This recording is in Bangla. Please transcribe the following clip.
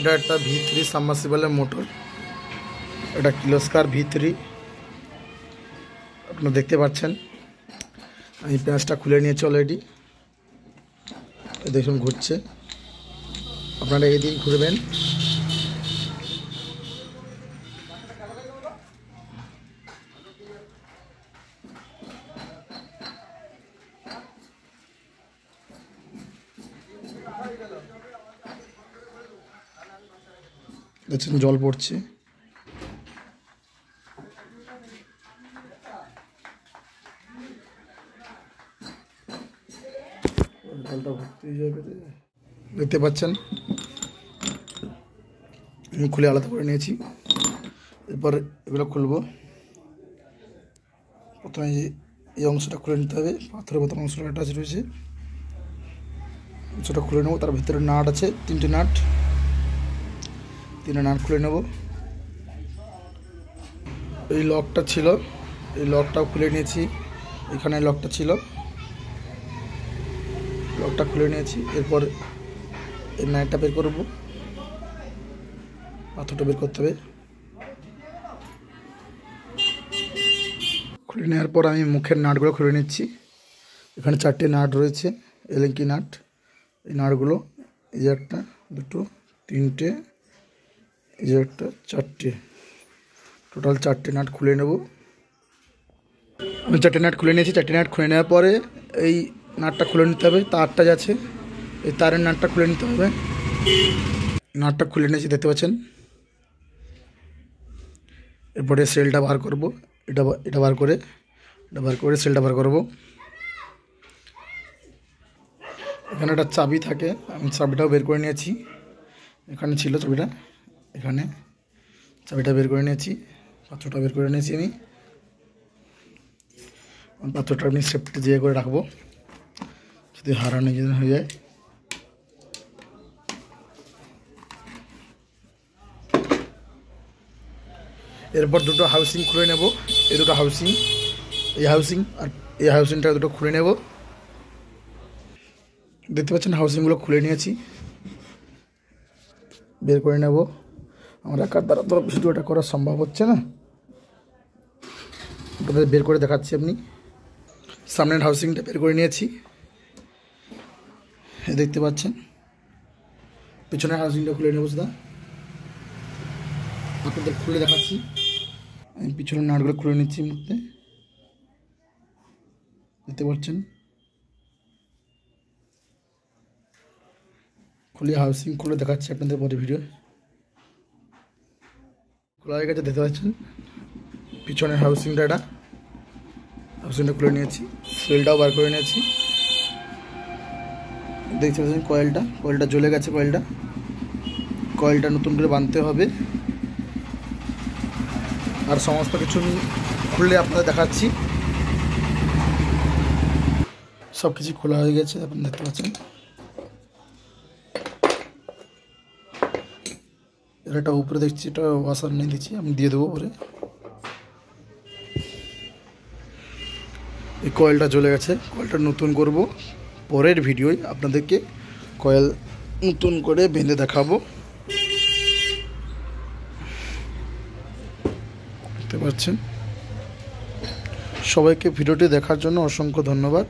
এটা একটা V3 সাবমার্সিবলের মোটর। এটা কিলোস্কার V3 আপনারা দেখতে পাচ্ছেন। আমি পেঁয়াজটা খুলে নিয়েছি অলরেডি, দেখুন ঘুরছে। আপনারা এদিকে ঘুরবেন। দেখছেন জল পড়ছে। জলটা ভর্তি হয়ে যাবে, দেখতে পাচ্ছেন। আমি খুলে আলাদা করে নিয়েছি। এরপর এগুলো খুলবো। প্রথমে এই অংশটা খুলে নিতে হবে, পাথরের মতো অংশটা অ্যাটাচ রয়েছে, অংশটা খুলে নেবো। তার ভিতরে নাট আছে, তিনটে নাট খুলে নেব। এই লকটা ছিল, এই লকটাও খুলে নিয়েছি। এখানে লকটা ছিল, লকটা খুলে নিয়েছি। এরপর এই নাটটা বের করব, পাথরটা বের করতে হবে। খুলে নেওয়ার পর আমি মুখের নাটগুলো খুলে নিচ্ছি। এখানে 4টে নাট রয়েছে, এলেঙ্কি নাট। এই নাটগুলো এই একটা, দুটো, তিনটে, এই যে একটা, 4টে, টোটাল 4টে নাট খুলে নেব। আমি 4টে নাট খুলে নিয়েছি। 4টে নাট খুলে নেওয়ার পরে এই নাটটা খুলে নিতে হবে। তারটা যাচ্ছে, এই তারের নাটটা খুলে নিতে হবে। নাটটা খুলে নিয়েছি, দেখতে পাচ্ছেন। এরপরে সেলটা বার করব। এটা বার করে সেলটা বার করব। এখানে একটা চাবি থাকে, আমি চাবিটাও বের করে নিয়েছি। এখানে ছিল চাবিটা, এখানে চাবিটা বের করে নিয়েছি, পাথরটা বের করে নিয়েছি। আমি পাথরটা আমি সেফটি দিয়ে করে রাখবো, যদি হারানো যদি হয়ে যায়। এরপর দুটো হাউসিং খুলে নেব। এই দুটো হাউসিং, এই হাউসিং আর এই হাউসিংটা দুটো খুলে নেব। দেখতে পাচ্ছেন হাউসিংগুলো খুলে নিয়েছি, বের করে নেব। আমার একার দ্বারা তো ভিডিওটা করা সম্ভব হচ্ছে না, আপনাদের বের করে দেখাচ্ছি। আপনি সামনের হাউসিংটা বের করে নিয়েছি, দেখতে পাচ্ছেন। পিছনের হাউসিংটা খুলে নেব, সেটা আপনাদের খুলে দেখাচ্ছি। আমি পিছনের নাটগুলো খুলে নিচ্ছি মধ্যে, দেখতে পাচ্ছেন। খুলে হাউসিং খুলে দেখাচ্ছি আপনাদের পরে ভিডিও। খোলা হয়ে গেছে, দেখতে পাচ্ছেন। পিছনের হাউসিংটা, এটা হাউসিংটা খুলে নিয়েছি, সেলটাও বার করে নিয়েছি। দেখতে পাচ্ছেন কয়েলটা জ্বলে গেছে। কয়েলটা নতুন করে বাঁধতে হবে। আর সমস্ত কিছু খুললে আপনাদের দেখাচ্ছি। সব কিছু খোলা হয়ে গেছে, আপনারা দেখতে পাচ্ছেন। এটা উপরে দেখছি, এটা ওয়াসার নিয়ে দিচ্ছি, আমি দিয়ে দেবো পরে। এই কয়েলটা জ্বলে গেছে, কয়েলটা নতুন করব পরের ভিডিওয়। আপনাদেরকে কয়েল নতুন করে বেঁধে দেখাবো, দেখতে পাচ্ছেন। সবাইকে ভিডিওটি দেখার জন্য অসংখ্য ধন্যবাদ।